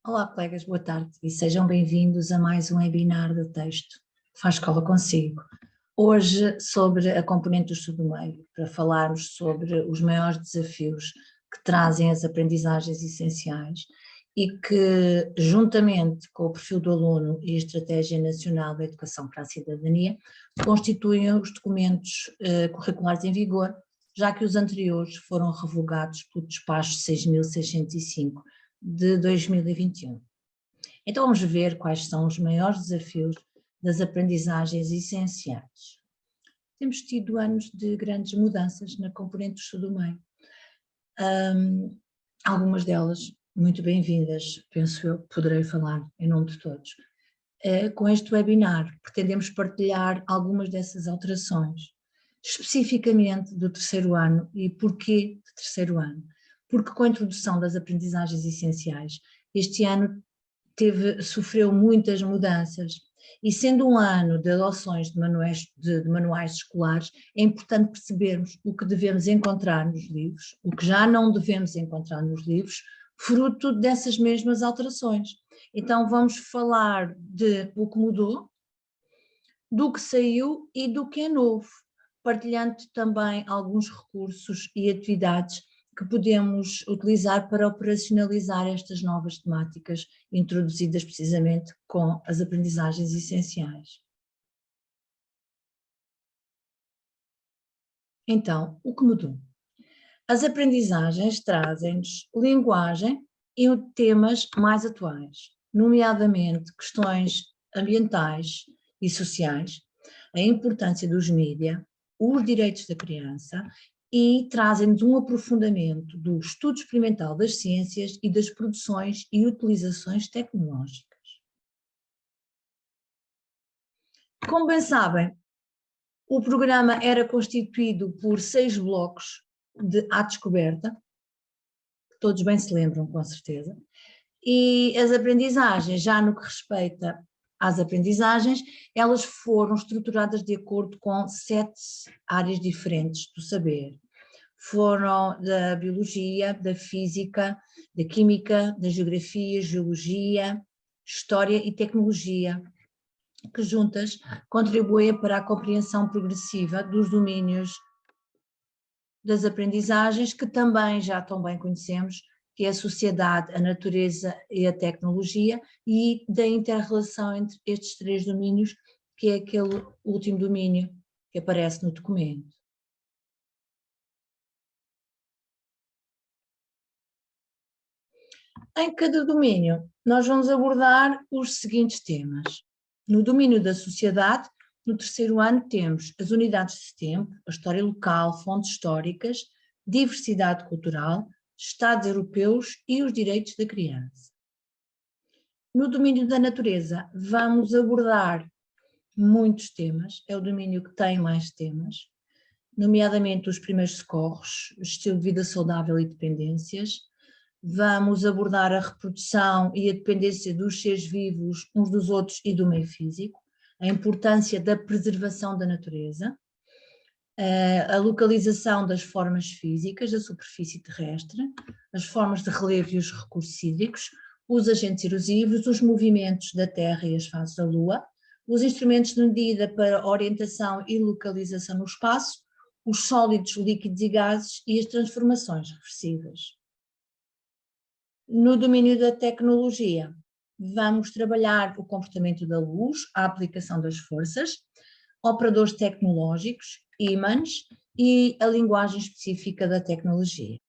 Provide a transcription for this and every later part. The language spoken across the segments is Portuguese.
Olá, colegas, boa tarde e sejam bem-vindos a mais um webinar do texto Faz Escola Consigo. Hoje sobre a componente do estudo do meio, para falarmos sobre os maiores desafios que trazem as aprendizagens essenciais e que, juntamente com o perfil do aluno e a Estratégia Nacional da Educação para a Cidadania, constituem os documentos curriculares em vigor, já que os anteriores foram revogados pelo despacho 6.605 de 2021. Então vamos ver quais são os maiores desafios das aprendizagens essenciais. Temos tido anos de grandes mudanças na componente do estudo do meio. Algumas delas muito bem-vindas, penso eu, poderei falar em nome de todos. Com este webinar pretendemos partilhar algumas dessas alterações, especificamente do terceiro ano. E porquê de terceiro ano? Porque com a introdução das aprendizagens essenciais, este ano sofreu muitas mudanças e sendo um ano de adoções de manuais escolares, é importante percebermos o que devemos encontrar nos livros, o que já não devemos encontrar nos livros, fruto dessas mesmas alterações. Então vamos falar de o que mudou, do que saiu e do que é novo, partilhando também alguns recursos e atividades que podemos utilizar para operacionalizar estas novas temáticas introduzidas precisamente com as aprendizagens essenciais. Então, o que mudou? As aprendizagens trazem-nos linguagem e temas mais atuais, nomeadamente questões ambientais e sociais, a importância dos mídia, os direitos da criança e trazem-nos um aprofundamento do estudo experimental das ciências e das produções e utilizações tecnológicas. Como bem sabem, o programa era constituído por 6 blocos à descoberta, que todos bem se lembram com certeza, e as aprendizagens, já no que respeita às aprendizagens, elas foram estruturadas de acordo com 7 áreas diferentes do saber. Foram da biologia, da física, da química, da geografia, geologia, história e tecnologia, que juntas contribuem para a compreensão progressiva dos domínios das aprendizagens, que também já tão bem conhecemos, que é a sociedade, a natureza e a tecnologia, e da inter-relação entre estes 3 domínios, que é aquele último domínio que aparece no documento. Em cada domínio, nós vamos abordar os seguintes temas. No domínio da sociedade, no terceiro ano temos as unidades de tempo, a história local, fontes históricas, diversidade cultural, Estados europeus e os direitos da criança. No domínio da natureza, vamos abordar muitos temas, é o domínio que tem mais temas, nomeadamente os primeiros socorros, estilo de vida saudável e dependências. Vamos abordar a reprodução e a dependência dos seres vivos uns dos outros e do meio físico, a importância da preservação da natureza, a localização das formas físicas da superfície terrestre, as formas de relevo e os recursos hídricos, os agentes erosivos, os movimentos da Terra e as fases da Lua, os instrumentos de medida para orientação e localização no espaço, os sólidos, líquidos e gases e as transformações reversivas. No domínio da tecnologia, vamos trabalhar o comportamento da luz, a aplicação das forças, operadores tecnológicos, ímãs e a linguagem específica da tecnologia.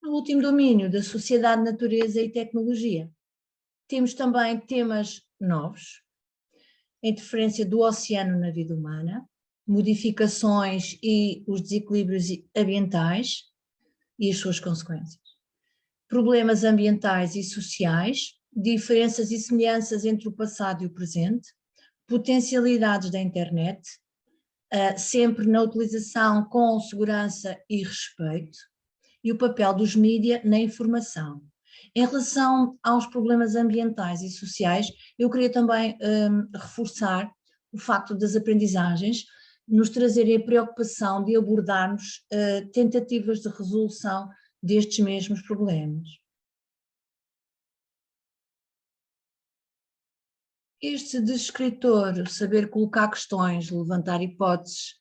No último domínio da sociedade, natureza e tecnologia, temos também temas novos, a interferência do oceano na vida humana, modificações e os desequilíbrios ambientais e as suas consequências, problemas ambientais e sociais, diferenças e semelhanças entre o passado e o presente, potencialidades da internet, sempre na utilização com segurança e respeito, e o papel dos mídia na informação. Em relação aos problemas ambientais e sociais, eu queria também reforçar o facto das aprendizagens nos trazerem a preocupação de abordarmos tentativas de resolução destes mesmos problemas. este de escritor, saber colocar questões, levantar hipóteses,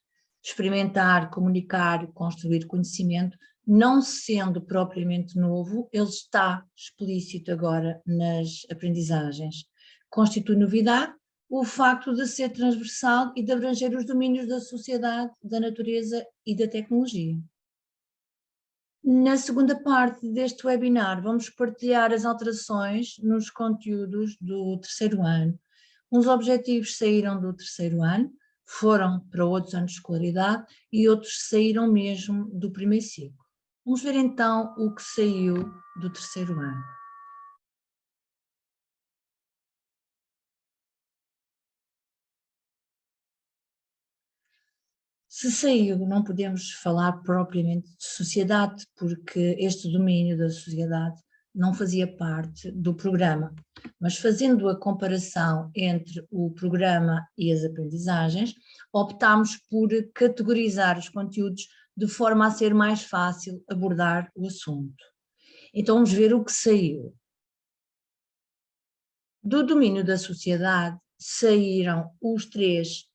experimentar, comunicar, construir conhecimento, não sendo propriamente novo, ele está explícito agora nas aprendizagens. Constitui novidade o facto de ser transversal e de abranger os domínios da sociedade, da natureza e da tecnologia. Na segunda parte deste webinar, vamos partilhar as alterações nos conteúdos do terceiro ano. Uns objetivos saíram do terceiro ano, foram para outros anos de escolaridade e outros saíram mesmo do primeiro ciclo. Vamos ver então o que saiu do terceiro ano. Se saiu, não podemos falar propriamente de sociedade, porque este domínio da sociedade não fazia parte do programa, mas fazendo a comparação entre o programa e as aprendizagens, optámos por categorizar os conteúdos de forma a ser mais fácil abordar o assunto. Então vamos ver o que saiu. Do domínio da sociedade saíram os três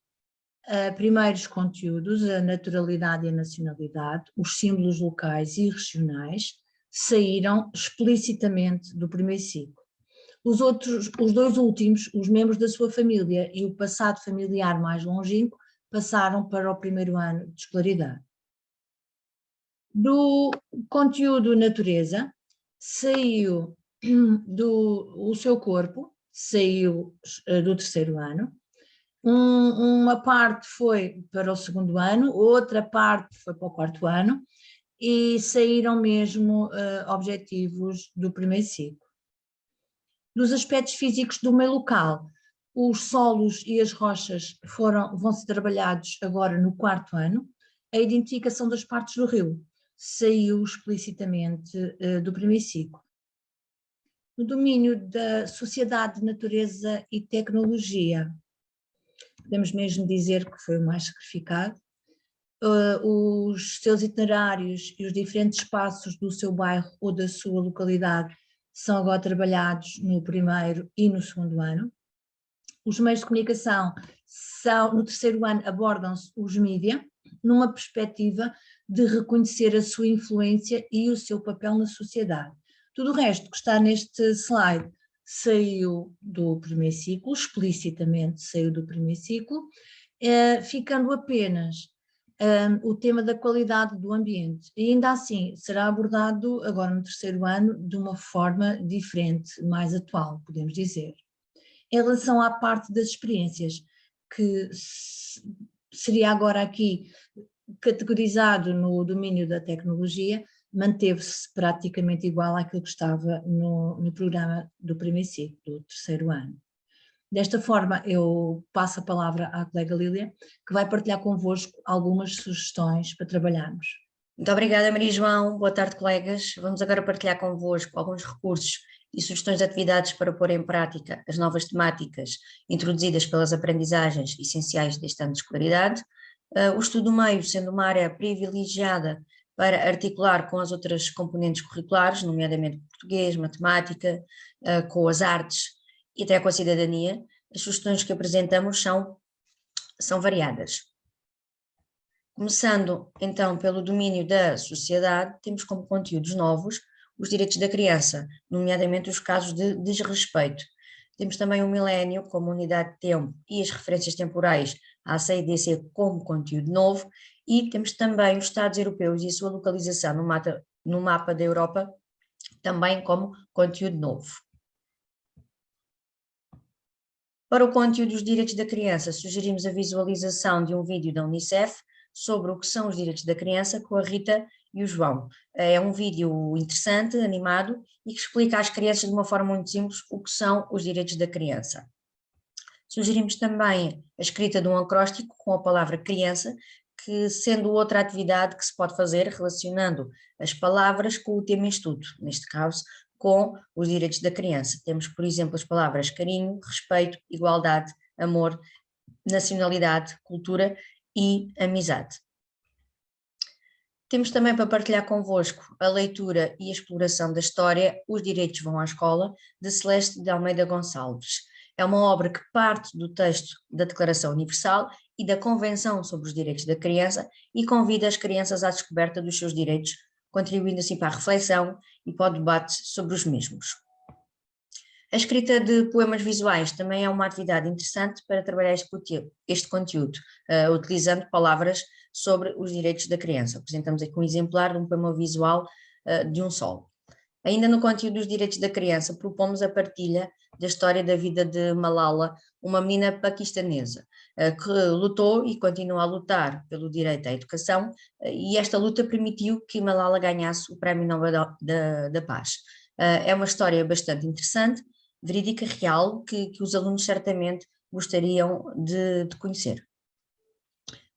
primeiros conteúdos, a naturalidade e a nacionalidade, os símbolos locais e regionais, saíram explicitamente do primeiro ciclo. Os dois últimos, os membros da sua família e o passado familiar mais longínquo, passaram para o primeiro ano de escolaridade. Do conteúdo natureza, saiu o seu corpo, saiu do terceiro ano. Uma parte foi para o segundo ano, outra parte foi para o quarto ano e saíram mesmo objetivos do primeiro ciclo. Dos aspectos físicos do meio local, os solos e as rochas vão ser trabalhados agora no quarto ano. A identificação das partes do rio saiu explicitamente do primeiro ciclo. No domínio da sociedade, natureza e tecnologia, podemos mesmo dizer que foi o mais sacrificado. Os seus itinerários e os diferentes espaços do seu bairro ou da sua localidade são agora trabalhados no primeiro e no segundo ano. Os meios de comunicação no terceiro ano abordam-se os mídia, numa perspectiva de reconhecer a sua influência e o seu papel na sociedade. Tudo o resto que está neste slide saiu do primeiro ciclo, explicitamente saiu do primeiro ciclo, ficando apenas o tema da qualidade do ambiente. E ainda assim será abordado agora no terceiro ano de uma forma diferente, mais atual, podemos dizer. Em relação à parte das experiências, que seria agora aqui categorizado no domínio da tecnologia, manteve-se praticamente igual àquilo que estava no programa do primeiro ciclo, do terceiro ano. Desta forma, eu passo a palavra à colega Lília, que vai partilhar convosco algumas sugestões para trabalharmos. Muito obrigada, Maria João. Boa tarde, colegas. Vamos agora partilhar convosco alguns recursos e sugestões de atividades para pôr em prática as novas temáticas introduzidas pelas aprendizagens essenciais deste ano de escolaridade. O estudo do meio sendo uma área privilegiada para articular com as outras componentes curriculares, nomeadamente português, matemática, com as artes e até com a cidadania. As sugestões que apresentamos são variadas. Começando então pelo domínio da sociedade, temos como conteúdos novos os direitos da criança, nomeadamente os casos de desrespeito. Temos também o milénio como unidade de tempo e as referências temporais à CIDC como conteúdo novo, e temos também os Estados europeus e a sua localização no mapa da Europa também como conteúdo novo. Para o conteúdo dos direitos da criança, sugerimos a visualização de um vídeo da Unicef sobre o que são os direitos da criança com a Rita e o João. É um vídeo interessante, animado e que explica às crianças de uma forma muito simples o que são os direitos da criança. Sugerimos também a escrita de um acróstico com a palavra criança, que sendo outra atividade que se pode fazer relacionando as palavras com o tema em estudo, neste caso com os direitos da criança. Temos, por exemplo, as palavras carinho, respeito, igualdade, amor, nacionalidade, cultura e amizade. Temos também para partilhar convosco a leitura e a exploração da história Os Direitos Vão à Escola, de Celeste de Almeida Gonçalves. É uma obra que parte do texto da Declaração Universal e da Convenção sobre os Direitos da Criança e convida as crianças à descoberta dos seus direitos, contribuindo assim para a reflexão e para o debate sobre os mesmos. A escrita de poemas visuais também é uma atividade interessante para trabalhar este conteúdo, utilizando palavras sobre os direitos da criança. Apresentamos aqui um exemplar de um poema visual de um sol. Ainda no conteúdo dos direitos da criança, propomos a partilha da história da vida de Malala, uma menina paquistanesa que lutou e continua a lutar pelo direito à educação, e esta luta permitiu que Malala ganhasse o Prémio Nobel da Paz. É uma história bastante interessante, verídica, real, que os alunos certamente gostariam de conhecer.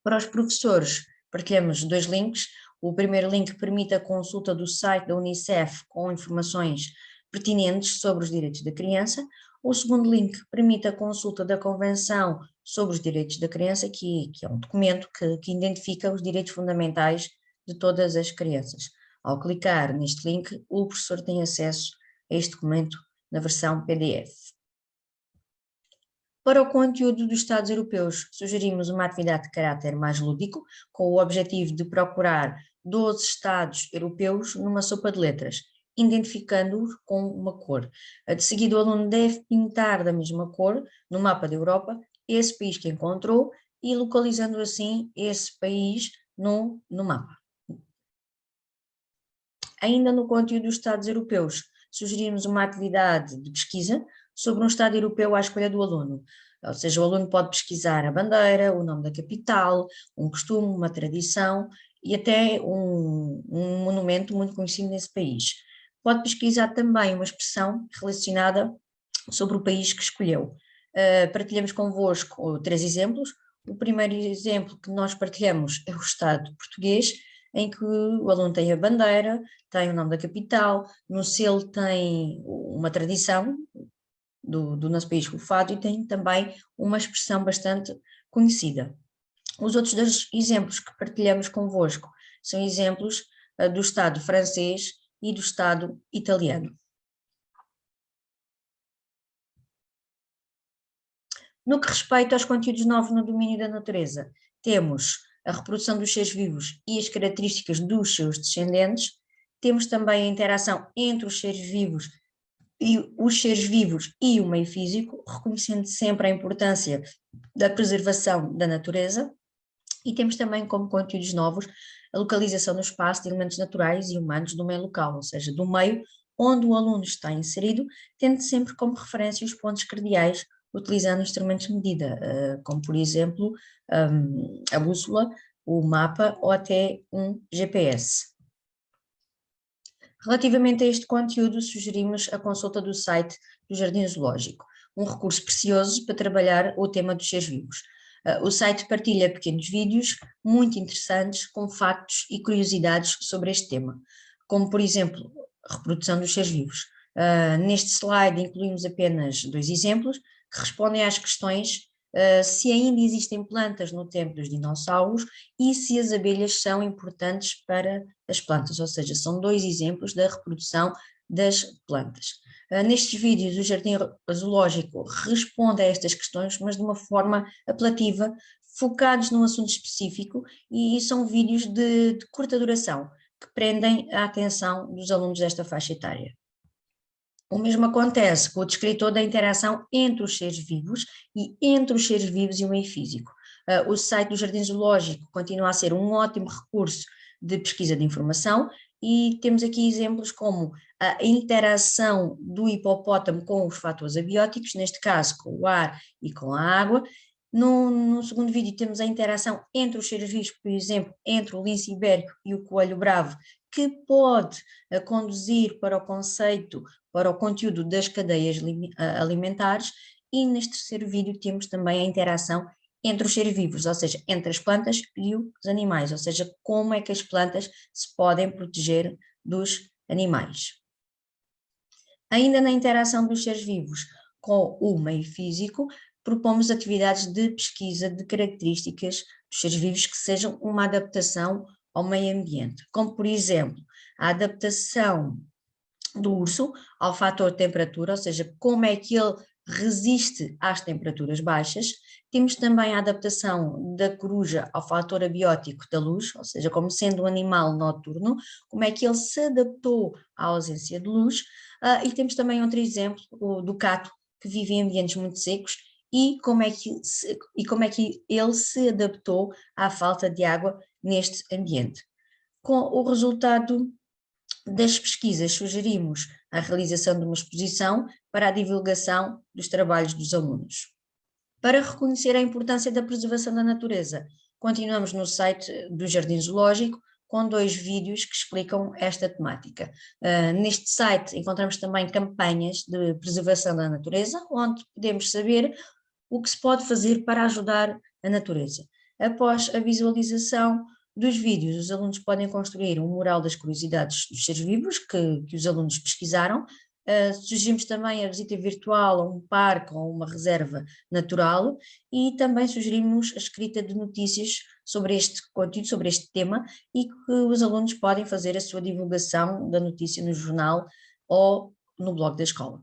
Para os professores, partilhamos 2 links. O primeiro link permite a consulta do site da Unicef com informações pertinentes sobre os direitos da criança. O segundo link permite a consulta da Convenção sobre os Direitos da Criança, que é um documento que identifica os direitos fundamentais de todas as crianças. Ao clicar neste link, o professor tem acesso a este documento na versão PDF. Para o conteúdo dos Estados europeus, sugerimos uma atividade de caráter mais lúdico, com o objetivo de procurar 12 Estados europeus numa sopa de letras, identificando-os com uma cor. De seguida, o aluno deve pintar da mesma cor, no mapa da Europa, esse país que encontrou e localizando assim esse país no mapa. Ainda no conteúdo dos Estados europeus, sugerimos uma atividade de pesquisa sobre um Estado europeu à escolha do aluno. Ou seja, o aluno pode pesquisar a bandeira, o nome da capital, um costume, uma tradição e até um monumento muito conhecido nesse país. Pode pesquisar também uma expressão relacionada sobre o país que escolheu. Partilhamos convosco 3 exemplos. O primeiro exemplo que nós partilhamos é o Estado português, em que o aluno tem a bandeira, tem o nome da capital, no selo tem uma tradição do nosso país, o fado, e tem também uma expressão bastante conhecida. Os outros 2 exemplos que partilhamos convosco são exemplos do Estado francês e do Estado italiano. No que respeita aos conteúdos novos no domínio da natureza, temos a reprodução dos seres vivos e as características dos seus descendentes, temos também a interação entre os seres vivos e o meio físico, reconhecendo sempre a importância da preservação da natureza, e temos também como conteúdos novos a localização no espaço de elementos naturais e humanos do meio local, ou seja, do meio onde o aluno está inserido, tendo sempre como referência os pontos cardeais, utilizando instrumentos de medida, como por exemplo a bússola, o mapa ou até um GPS. Relativamente a este conteúdo, sugerimos a consulta do site do Jardim Zoológico, um recurso precioso para trabalhar o tema dos seres vivos. O site partilha pequenos vídeos muito interessantes com factos e curiosidades sobre este tema, como por exemplo, a reprodução dos seres vivos. Neste slide incluímos apenas 2 exemplos que respondem às questões se ainda existem plantas no tempo dos dinossauros e se as abelhas são importantes para as plantas, ou seja, são 2 exemplos da reprodução das plantas. Nestes vídeos o Jardim Zoológico responde a estas questões, mas de uma forma apelativa, focados num assunto específico, e são vídeos de curta duração, que prendem a atenção dos alunos desta faixa etária. O mesmo acontece com o descritor da interação entre os seres vivos e entre os seres vivos e o meio físico. O site do Jardim Zoológico continua a ser um ótimo recurso de pesquisa de informação, e temos aqui exemplos como a interação do hipopótamo com os fatores abióticos, neste caso com o ar e com a água. No segundo vídeo temos a interação entre os seres vivos, por exemplo, entre o lince ibérico e o coelho bravo, que pode conduzir para o conceito, para o conteúdo das cadeias alimentares, e neste terceiro vídeo temos também a interação entre os seres vivos, ou seja, entre as plantas e os animais, ou seja, como é que as plantas se podem proteger dos animais. Ainda na interação dos seres vivos com o meio físico, propomos atividades de pesquisa de características dos seres vivos que sejam uma adaptação ao meio ambiente, como por exemplo, a adaptação do urso ao fator temperatura, ou seja, como é que ele resiste às temperaturas baixas. Temos também a adaptação da coruja ao fator abiótico da luz, ou seja, como sendo um animal noturno, como é que ele se adaptou à ausência de luz. E temos também outro exemplo, o do cato, que vive em ambientes muito secos, e como é que ele se adaptou à falta de água neste ambiente. Com o resultado das pesquisas, sugerimos a realização de uma exposição para a divulgação dos trabalhos dos alunos. Para reconhecer a importância da preservação da natureza, continuamos no site do Jardim Zoológico com 2 vídeos que explicam esta temática. Neste site encontramos também campanhas de preservação da natureza, onde podemos saber o que se pode fazer para ajudar a natureza. Após a visualização dos vídeos, os alunos podem construir um mural das curiosidades dos seres vivos que os alunos pesquisaram. Sugerimos também a visita virtual a um parque ou uma reserva natural e também sugerimos a escrita de notícias sobre este conteúdo, sobre este tema, e que os alunos podem fazer a sua divulgação da notícia no jornal ou no blog da escola.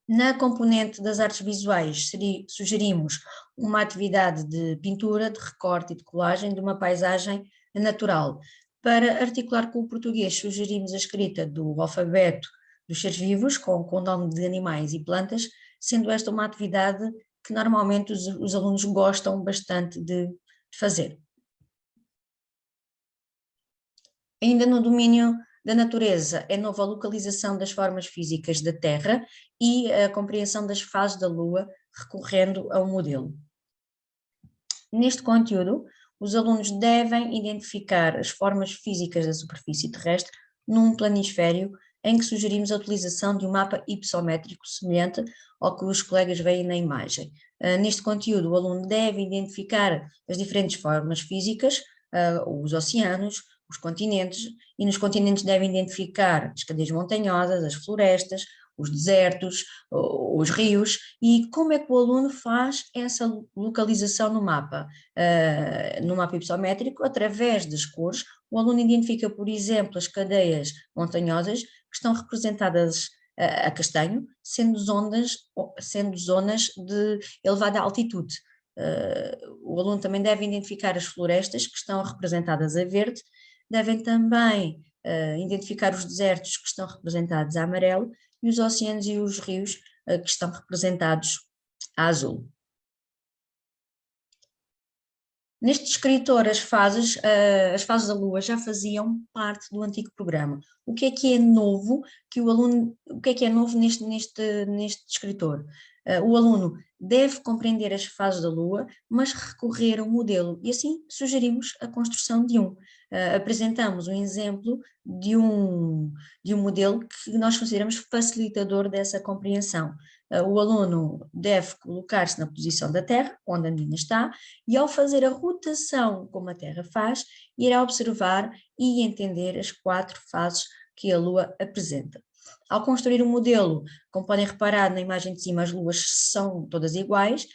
Na componente das artes visuais, sugerimos uma atividade de pintura, de recorte e de colagem de uma paisagem natural. Para articular com o português, sugerimos a escrita do alfabeto dos seres vivos, com o nome de animais e plantas, sendo esta uma atividade que normalmente os alunos gostam bastante de fazer. Ainda no domínio da natureza, é nova a localização das formas físicas da Terra e a compreensão das fases da Lua, recorrendo a um modelo. Neste conteúdo, os alunos devem identificar as formas físicas da superfície terrestre num planisfério, em que sugerimos a utilização de um mapa hipossométrico semelhante ao que os colegas veem na imagem. Neste conteúdo, o aluno deve identificar as diferentes formas físicas, os oceanos, os continentes, e nos continentes devem identificar as cadeias montanhosas, as florestas, os desertos, os rios, e como é que o aluno faz essa localização no mapa hipossométrico, através das cores. O aluno identifica, por exemplo, as cadeias montanhosas que estão representadas a castanho, sendo zonas de elevada altitude. O aluno também deve identificar as florestas que estão representadas a verde, devem também identificar os desertos que estão representados a amarelo e os oceanos e os rios que estão representados a azul. Neste descritor, as fases da Lua já faziam parte do antigo programa. O que é novo neste descritor? O aluno deve compreender as fases da Lua, mas recorrer a um modelo, e assim sugerimos a construção de um. Apresentamos um exemplo de um modelo que nós consideramos facilitador dessa compreensão. O aluno deve colocar-se na posição da Terra, onde a menina está, e ao fazer a rotação como a Terra faz, irá observar e entender as 4 fases que a Lua apresenta. Ao construir um modelo, como podem reparar na imagem de cima, as luas são todas iguais,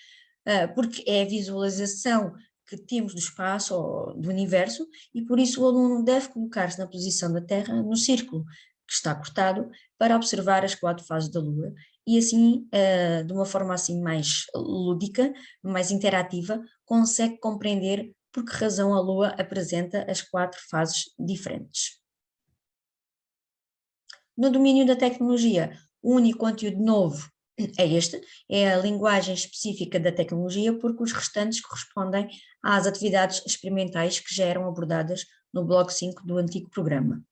porque é a visualização que temos do espaço ou do universo, e por isso o aluno deve colocar-se na posição da Terra, no círculo que está cortado, para observar as 4 fases da Lua, e assim, de uma forma assim mais lúdica, mais interativa, consegue compreender por que razão a Lua apresenta as 4 fases diferentes. No domínio da tecnologia, o único conteúdo novo é a linguagem específica da tecnologia, porque os restantes correspondem às atividades experimentais que já eram abordadas no bloco 5 do antigo programa.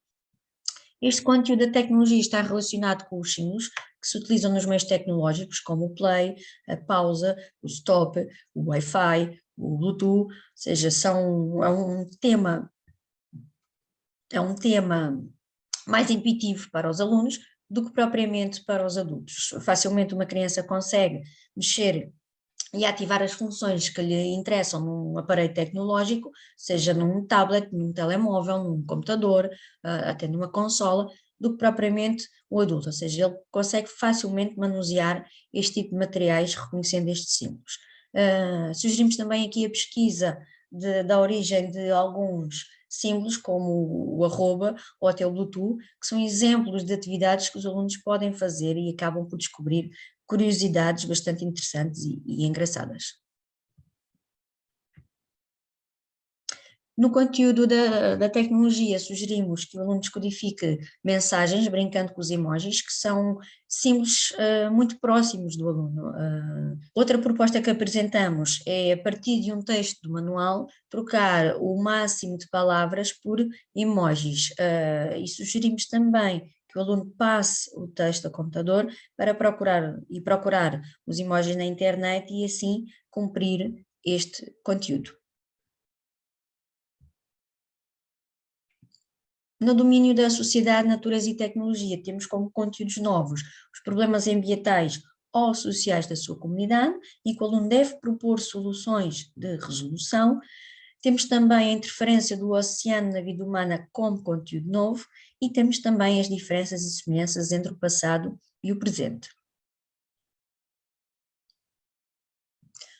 Este conteúdo da tecnologia está relacionado com os símbolos que se utilizam nos meios tecnológicos, como o play, a pausa, o stop, o Wi-Fi, o Bluetooth, ou seja, é um tema mais intuitivo para os alunos do que propriamente para os adultos. Facilmente uma criança consegue mexer e ativar as funções que lhe interessam num aparelho tecnológico, seja num tablet, num telemóvel, num computador, até numa consola, do que propriamente o adulto, ou seja, ele consegue facilmente manusear este tipo de materiais reconhecendo estes símbolos. Sugerimos também aqui a pesquisa da origem de alguns símbolos como o arroba ou até o Bluetooth, que são exemplos de atividades que os alunos podem fazer e acabam por descobrir curiosidades bastante interessantes e engraçadas. No conteúdo da tecnologia, sugerimos que o aluno descodifique mensagens brincando com os emojis, que são símbolos muito próximos do aluno. Outra proposta que apresentamos é, a partir de um texto do manual, trocar o máximo de palavras por emojis. E sugerimos também que o aluno passe o texto ao computador para procurar os emojis na internet e assim cumprir este conteúdo. No domínio da sociedade, natureza e tecnologia, temos como conteúdos novos os problemas ambientais ou sociais da sua comunidade, em que o aluno deve propor soluções de resolução. Temos também a interferência do oceano na vida humana como conteúdo novo e temos também as diferenças e semelhanças entre o passado e o presente.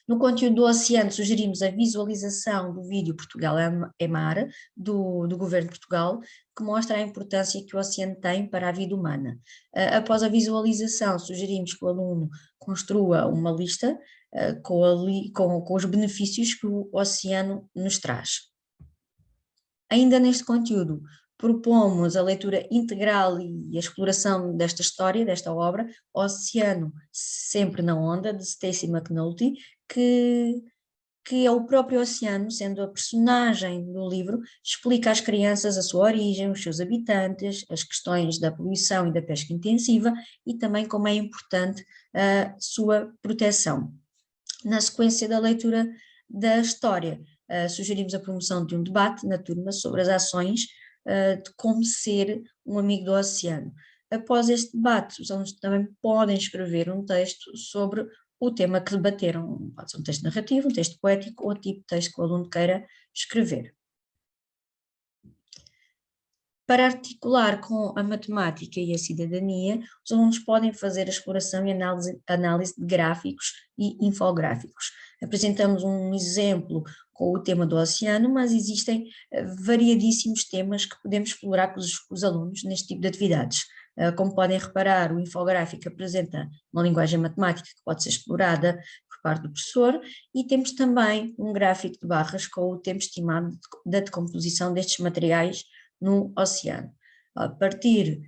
No conteúdo do oceano, sugerimos a visualização do vídeo Portugal é Mar, do Governo de Portugal, que mostra a importância que o oceano tem para a vida humana. Após a visualização, sugerimos que o aluno construa uma lista com os benefícios que o oceano nos traz. Ainda neste conteúdo, propomos a leitura integral e a exploração desta história, desta obra, Oceano Sempre na Onda, de Stacey McNulty, que é o próprio oceano, sendo a personagem do livro, explica às crianças a sua origem, os seus habitantes, as questões da poluição e da pesca intensiva e também como é importante a sua proteção. Na sequência da leitura da história, sugerimos a promoção de um debate na turma sobre as ações de como ser um amigo do oceano. Após este debate, os alunos também podem escrever um texto sobre o tema que debateram, pode ser um texto narrativo, um texto poético ou o tipo de texto que o aluno queira escrever. Para articular com a matemática e a cidadania, os alunos podem fazer a exploração e análise de gráficos e infográficos. Apresentamos um exemplo com o tema do oceano, mas existem variadíssimos temas que podemos explorar com os alunos neste tipo de atividades. Como podem reparar, o infográfico apresenta uma linguagem matemática que pode ser explorada por parte do professor e temos também um gráfico de barras com o tempo estimado da decomposição destes materiais no oceano. A partir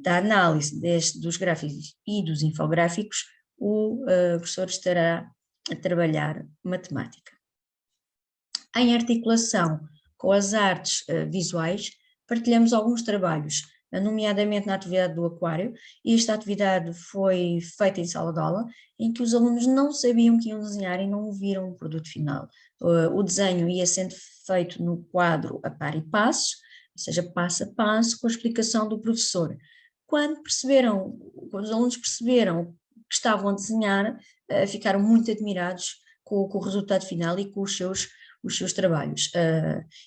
da análise dos gráficos e dos infográficos, o professor estará a trabalhar matemática. Em articulação com as artes visuais, partilhamos alguns trabalhos, nomeadamente na atividade do aquário, e esta atividade foi feita em sala de aula, em que os alunos não sabiam que iam desenhar e não viram o produto final. O desenho ia sendo feito no quadro a par e passos, ou seja, passo a passo, com a explicação do professor. Quando os alunos perceberam o que estavam a desenhar, ficaram muito admirados com o resultado final e com os seus trabalhos.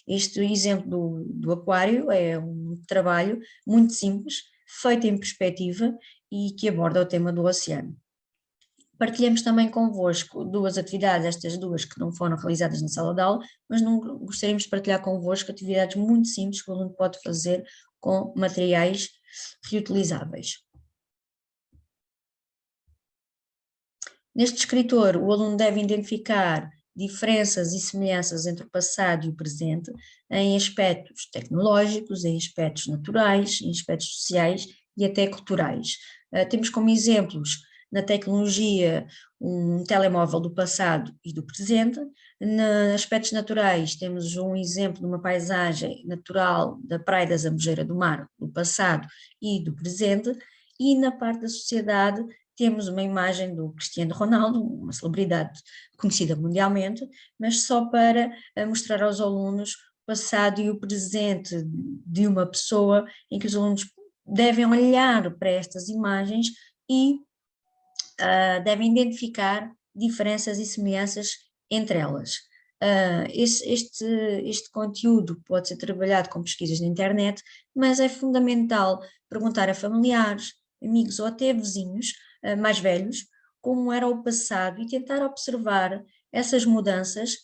Este exemplo do aquário é um trabalho muito simples, feito em perspectiva e que aborda o tema do oceano. Partilhamos também convosco duas atividades, estas duas que não foram realizadas na sala de aula, mas gostaríamos de partilhar convosco atividades muito simples que o aluno pode fazer com materiais reutilizáveis. Neste descritor, o aluno deve identificar diferenças e semelhanças entre o passado e o presente em aspectos tecnológicos, em aspectos naturais, em aspectos sociais e até culturais. Temos como exemplos na tecnologia um telemóvel do passado e do presente. Nos aspectos naturais temos um exemplo de uma paisagem natural da Praia da Zambujeira do Mar do passado e do presente, e na parte da sociedade temos uma imagem do Cristiano Ronaldo, uma celebridade conhecida mundialmente, mas só para mostrar aos alunos o passado e o presente de uma pessoa, em que os alunos devem olhar para estas imagens e devem identificar diferenças e semelhanças entre elas. Este conteúdo pode ser trabalhado com pesquisas na internet, mas é fundamental perguntar a familiares, amigos ou até vizinhos mais velhos como era o passado e tentar observar essas mudanças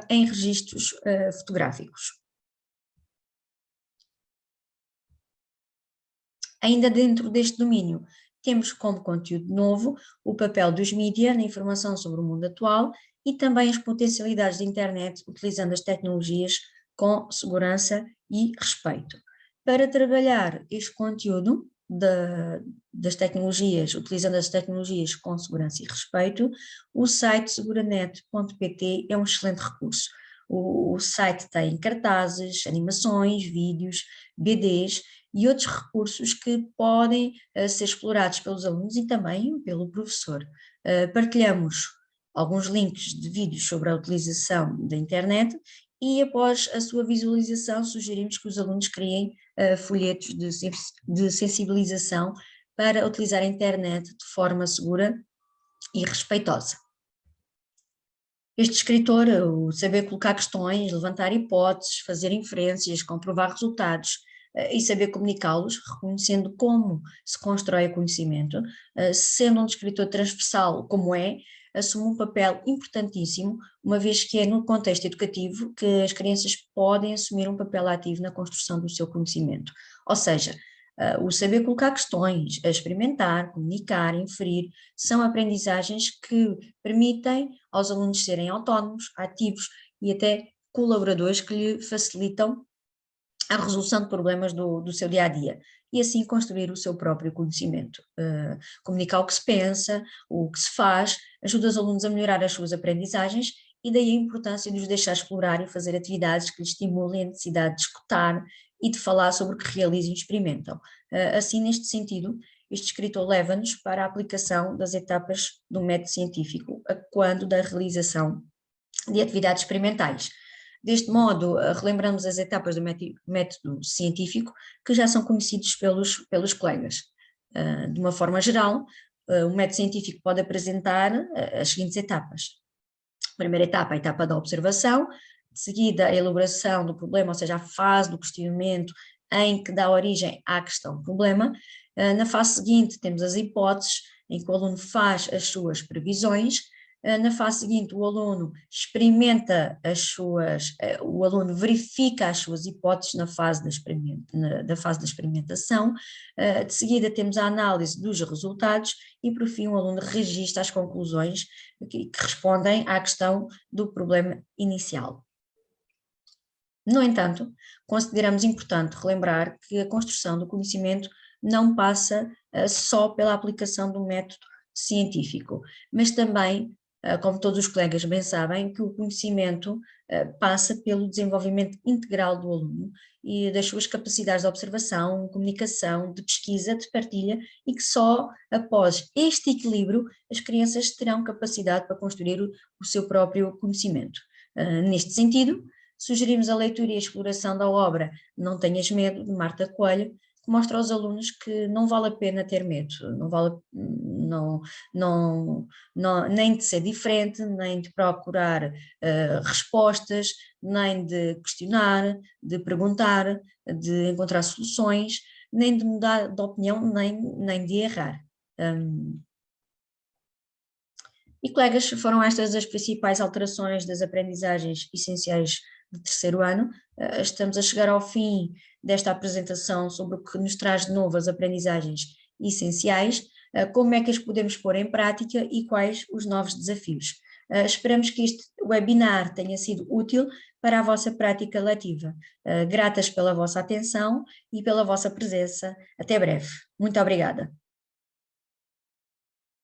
em registros fotográficos. Ainda dentro deste domínio, temos como conteúdo novo o papel dos mídia na informação sobre o mundo atual e também as potencialidades da internet utilizando as tecnologias com segurança e respeito. Para trabalhar este conteúdo das tecnologias, utilizando as tecnologias com segurança e respeito, o site seguranet.pt é um excelente recurso. O site tem cartazes, animações, vídeos, BDs e outros recursos que podem ser explorados pelos alunos e também pelo professor. Partilhamos alguns links de vídeos sobre a utilização da internet e após a sua visualização sugerimos que os alunos criem folhetos de sensibilização para utilizar a internet de forma segura e respeitosa. Este escritor, o saber colocar questões, levantar hipóteses, fazer inferências, comprovar resultados e saber comunicá-los, reconhecendo como se constrói o conhecimento, sendo um escritor transversal como é, assume um papel importantíssimo, uma vez que é no contexto educativo que as crianças podem assumir um papel ativo na construção do seu conhecimento. Ou seja, o saber colocar questões, experimentar, comunicar, inferir, são aprendizagens que permitem aos alunos serem autónomos, ativos e até colaboradores que lhe facilitam a resolução de problemas do seu dia-a-dia e assim construir o seu próprio conhecimento. Comunicar o que se pensa, o que se faz, ajuda os alunos a melhorar as suas aprendizagens e daí a importância de os deixar explorar e fazer atividades que lhes estimulem a necessidade de escutar e de falar sobre o que realizam e experimentam. Assim, neste sentido, este escritor leva-nos para a aplicação das etapas do método científico, quando da realização de atividades experimentais. Deste modo, relembramos as etapas do método científico que já são conhecidos pelos colegas. De uma forma geral, o método científico pode apresentar as seguintes etapas. Primeira etapa, a etapa da observação, de seguida a elaboração do problema, ou seja, a fase do questionamento em que dá origem à questão problema. Na fase seguinte temos as hipóteses, em que o aluno faz as suas previsões. Na fase seguinte o aluno experimenta o aluno verifica as suas hipóteses na fase da experimentação. De seguida temos a análise dos resultados e por fim o aluno registra as conclusões que respondem à questão do problema inicial. No entanto, consideramos importante relembrar que a construção do conhecimento não passa só pela aplicação do método científico, mas também, como todos os colegas bem sabem, que o conhecimento passa pelo desenvolvimento integral do aluno e das suas capacidades de observação, comunicação, de pesquisa, de partilha e que só após este equilíbrio as crianças terão capacidade para construir o seu próprio conhecimento. Neste sentido, sugerimos a leitura e a exploração da obra Não Tenhas Medo, de Marta Coelho, que mostra aos alunos que não vale a pena ter medo, nem de ser diferente, nem de procurar respostas, nem de questionar, de perguntar, de encontrar soluções, nem de mudar de opinião, nem de errar. E colegas, foram estas as principais alterações das aprendizagens essenciais de terceiro ano. Estamos a chegar ao fim desta apresentação sobre o que nos traz de novo as aprendizagens essenciais, como é que as podemos pôr em prática e quais os novos desafios. Esperamos que este webinar tenha sido útil para a vossa prática letiva. Gratas pela vossa atenção e pela vossa presença. Até breve. Muito obrigada.